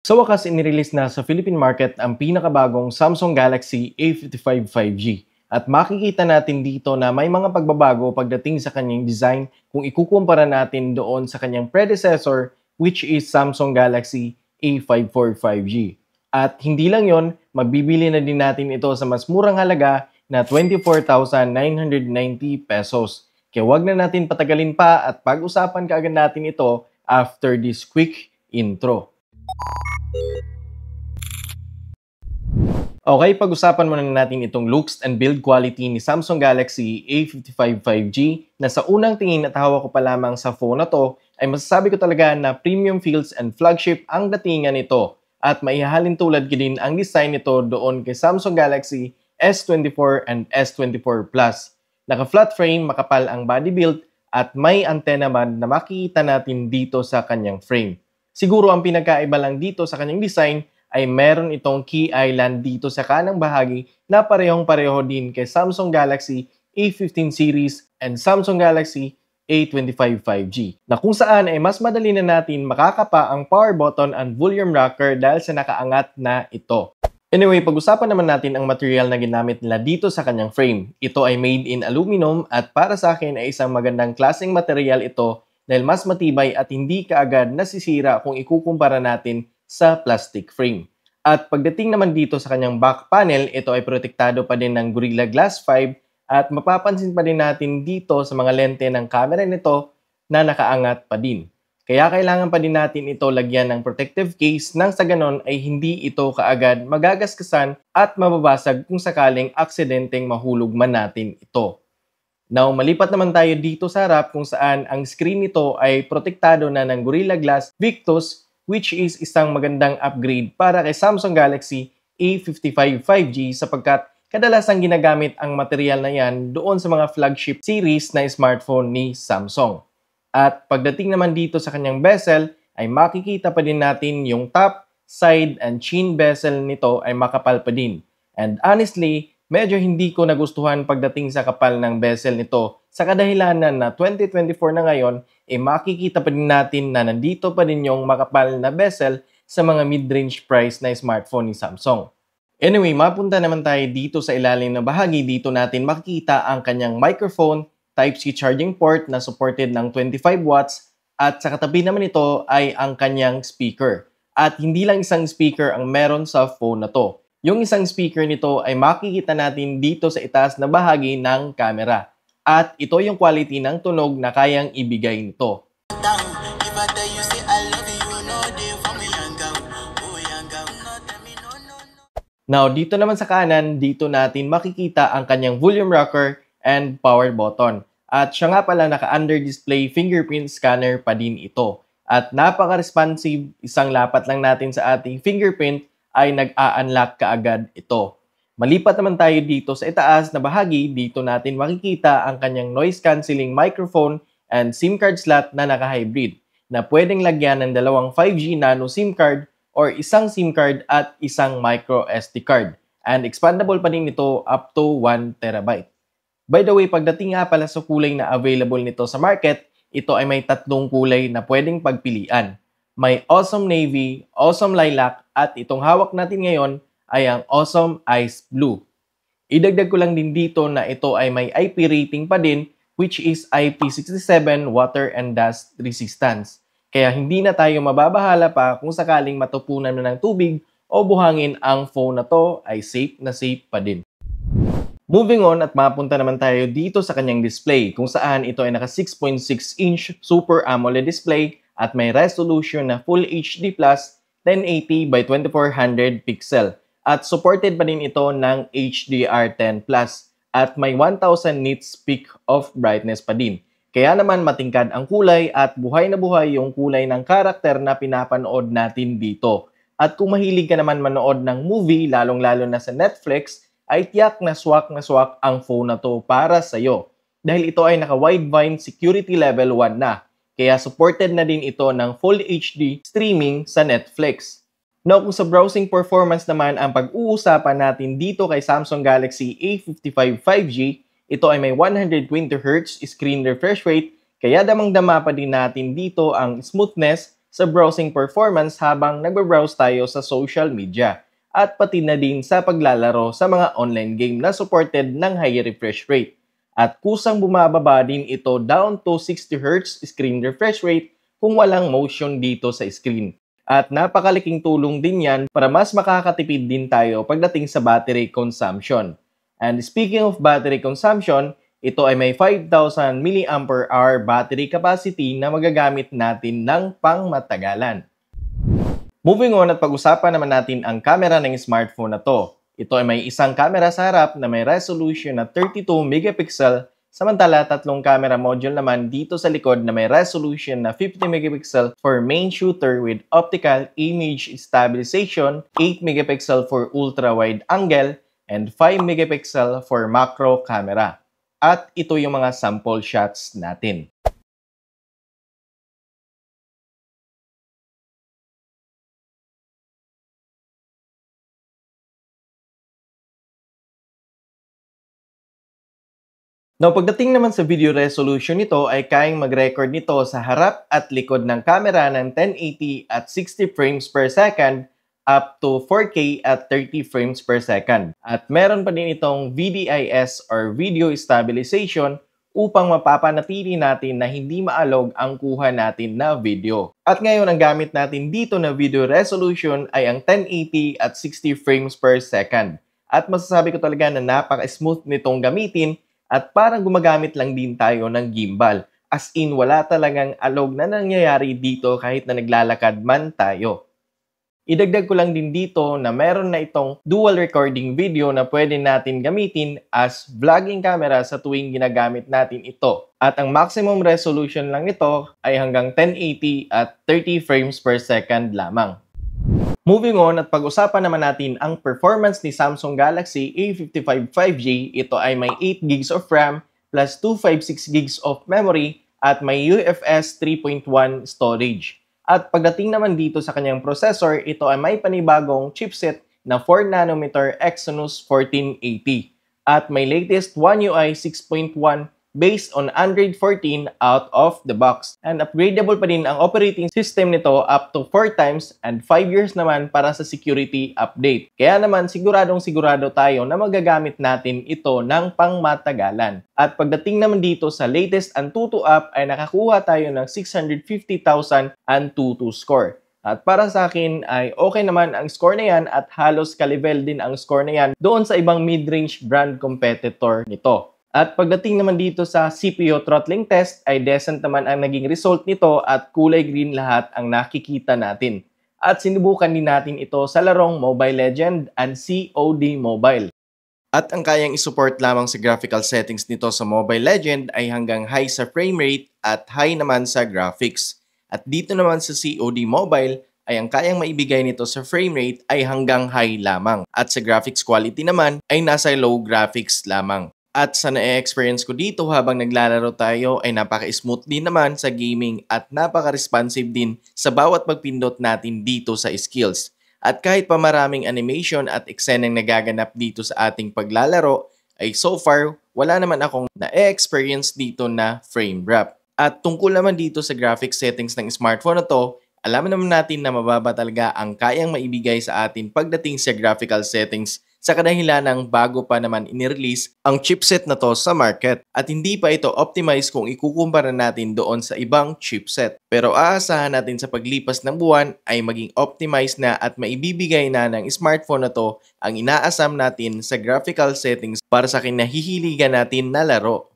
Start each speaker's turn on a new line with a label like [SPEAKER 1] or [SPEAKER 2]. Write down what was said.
[SPEAKER 1] Sa wakas, inirelease na sa Philippine market ang pinakabagong Samsung Galaxy A55 5G. At makikita natin dito na may mga pagbabago pagdating sa kanyang design kung ikukumpara natin doon sa kanyang predecessor, which is Samsung Galaxy A54 5G. At hindi lang yon, mabibili na din natin ito sa mas murang halaga na 24,990 pesos. Kaya wag na natin patagalin pa at pag-usapan kaagad natin ito after this quick intro. Okay, pag-usapan muna natin itong looks and build quality ni Samsung Galaxy A55 5G na sa unang tingin at hawak ko pa lamang sa phone na to ay masasabi ko talaga na premium feels and flagship ang datingan nito at maihahalin tulad din ang design nito doon kay Samsung Galaxy S24 and S24 Plus. Naka-flat frame, makapal ang body build at may antenna man na makikita natin dito sa kanyang frame. Siguro ang pinagkaiba lang dito sa kanyang design ay meron itong key island dito sa kanang bahagi na parehong-pareho din kay Samsung Galaxy A15 series and Samsung Galaxy A25 5G na kung saan ay mas madali na natin makakapa ang power button and volume rocker dahil sa nakaangat na ito. Anyway, pag-usapan naman natin ang material na ginamit nila dito sa kanyang frame. Ito ay made in aluminum at para sa akin ay isang magandang klaseng material ito dahil mas matibay at hindi kaagad nasisira kung ikukumpara natin sa plastic frame. At pagdating naman dito sa kanyang back panel, ito ay protektado pa din ng Gorilla Glass 5 at mapapansin pa din natin dito sa mga lente ng camera nito na nakaangat pa din. Kaya kailangan pa din natin ito lagyan ng protective case nang sa ganon ay hindi ito kaagad magagasgasan at mababasag kung sakaling aksidenteng mahulog man natin ito. Now, malipat naman tayo dito sa harap kung saan ang screen nito ay protektado na ng Gorilla Glass Victus, which is isang magandang upgrade para kay Samsung Galaxy A55 5G sapagkat kadalasang ginagamit ang material na yan doon sa mga flagship series na smartphone ni Samsung. At pagdating naman dito sa kanyang bezel, ay makikita pa din natin yung top, side, and chin bezel nito ay makapal pa din. And honestly, medyo hindi ko nagustuhan pagdating sa kapal ng bezel nito sa kadahilanan na 2024 na ngayon, makikita pa din natin na nandito pa din yung makapal na bezel sa mga mid-range price na smartphone ni Samsung. Anyway, mapunta naman tayo dito sa ilalim na bahagi. Dito natin makikita ang kanyang microphone, Type-C charging port na supported ng 25 watts at sa katabi naman ito ay ang kanyang speaker. At hindi lang isang speaker ang meron sa phone na to. Yung isang speaker nito ay makikita natin dito sa itaas na bahagi ng camera. At ito yung quality ng tunog na kayang ibigay nito. Now, dito naman sa kanan, dito natin makikita ang kanyang volume rocker and power button. At siya nga pala naka-under-display fingerprint scanner pa din ito. At napaka-responsive, isang lapat lang natin sa ating fingerprint ay nag-a-unlock kaagad ito. Malipat naman tayo dito sa itaas na bahagi, dito natin makikita ang kanyang noise cancelling microphone and SIM card slot na naka-hybrid na pwedeng lagyan ng dalawang 5G nano SIM card or isang SIM card at isang micro SD card. And expandable pa din ito up to 1 TB. By the way, pagdating nga pala sa kulay na available nito sa market, ito ay may tatlong kulay na pwedeng pagpilian. May Awesome Navy, Awesome Lilac, at itong hawak natin ngayon ay ang Awesome Ice Blue. Idagdag ko lang din dito na ito ay may IP rating pa din, which is IP67 water and dust resistance. Kaya hindi na tayo mababahala pa kung sakaling matupunan na ng tubig o buhangin ang phone na to ay safe na safe pa din. Moving on at mapunta naman tayo dito sa kanyang display kung saan ito ay naka 6.6 inch Super AMOLED display at may resolution na Full HD Plus 1080 by 2400 pixel at supported pa din ito ng HDR10 Plus at may 1000 nits peak of brightness pa din. Kaya naman matingkad ang kulay at buhay na buhay yung kulay ng karakter na pinapanood natin dito. At kung mahilig ka naman manood ng movie, lalong-lalo na sa Netflix, ay tiyak na swak ang phone na to para sa'yo. Dahil ito ay naka-widevine security level 1 na. Kaya supported na din ito ng Full HD streaming sa Netflix. Now, kung sa browsing performance naman ang pag-uusapan natin dito kay Samsung Galaxy A55 5G, ito ay may 120Hz screen refresh rate, kaya damang-dama pa din natin dito ang smoothness sa browsing performance habang nagbe-browse tayo sa social media at pati na din sa paglalaro sa mga online game na supported ng high refresh rate. At kusang bumababa din ito down to 60Hz screen refresh rate kung walang motion dito sa screen. At napakalaking tulong din yan para mas makakatipid din tayo pagdating sa battery consumption. And speaking of battery consumption, ito ay may 5,000 mAh battery capacity na magagamit natin ng pangmatagalan. Moving on at pag-usapan naman natin ang camera ng smartphone na to. Ito ay may isang camera sa harap na may resolution na 32 megapixel, samantala tatlong camera module naman dito sa likod na may resolution na 50 megapixel for main shooter with optical image stabilization, 8 megapixel for ultra-wide angle, and 5 megapixel for macro camera. At ito yung mga sample shots natin. Now, pagdating naman sa video resolution nito ay kayang mag-record nito sa harap at likod ng camera ng 1080 at 60 frames per second up to 4K at 30 frames per second. At meron pa din itong VDIS or Video Stabilization upang mapapanatili natin na hindi maalog ang kuha natin na video. At ngayon, ang gamit natin dito na video resolution ay ang 1080 at 60 frames per second. At masasabi ko talaga na napaka-smooth nitong gamitin at parang gumagamit lang din tayo ng gimbal. As in, wala talagang alog na nangyayari dito kahit na naglalakad man tayo. Idagdag ko lang din dito na meron na itong dual recording video na pwede natin gamitin as vlogging camera sa tuwing ginagamit natin ito. At ang maximum resolution lang nito ay hanggang 1080 at 30 frames per second lamang. Moving on at pag-usapan naman natin ang performance ni Samsung Galaxy A55 5G. Ito ay may 8GB of RAM plus 256GB of memory at may UFS 3.1 storage. At pagdating naman dito sa kanyang processor, ito ay may panibagong chipset na 4nm Exynos 1480 at may latest One UI 6.1 based on Android 14 out of the box. And upgradable pa din ang operating system nito up to 4 times and 5 years naman para sa security update. Kaya naman sigurado tayo na magagamit natin ito ng pangmatagalan. At pagdating naman dito sa latest Antutu app ay nakakuha tayo ng 650,000 Antutu score. At para sa akin ay okay naman ang score na yan at halos ka-level din ang score na yan doon sa ibang mid-range brand competitor nito. At pagdating naman dito sa CPU throttling test ay decent naman ang naging result nito at kulay green lahat ang nakikita natin. At sinubukan din natin ito sa larong Mobile Legends and COD Mobile. At ang kayang isupport lamang sa graphical settings nito sa Mobile Legends ay hanggang high sa frame rate at high naman sa graphics. At dito naman sa COD Mobile ay ang kayang maibigay nito sa frame rate ay hanggang high lamang. At sa graphics quality naman ay nasa low graphics lamang. At sa na-experience ko dito habang naglalaro tayo ay napaka-smooth din naman sa gaming at napaka-responsive din sa bawat pagpindot natin dito sa skills. At kahit pa maraming animation at eksenang nagaganap dito sa ating paglalaro, ay so far wala naman akong na-experience dito na frame drop. At tungkol naman dito sa graphic settings ng smartphone na to, alam naman natin na mababa talaga ang kayang maibigay sa atin pagdating sa graphical settings sa kadahilanang bago pa naman inirelease ang chipset na to sa market at hindi pa ito optimized kung ikukumpara natin doon sa ibang chipset. Pero aasahan natin sa paglipas ng buwan ay maging optimized na at maibibigay na ng smartphone na to ang inaasam natin sa graphical settings para sa kinahihiligan natin na laro.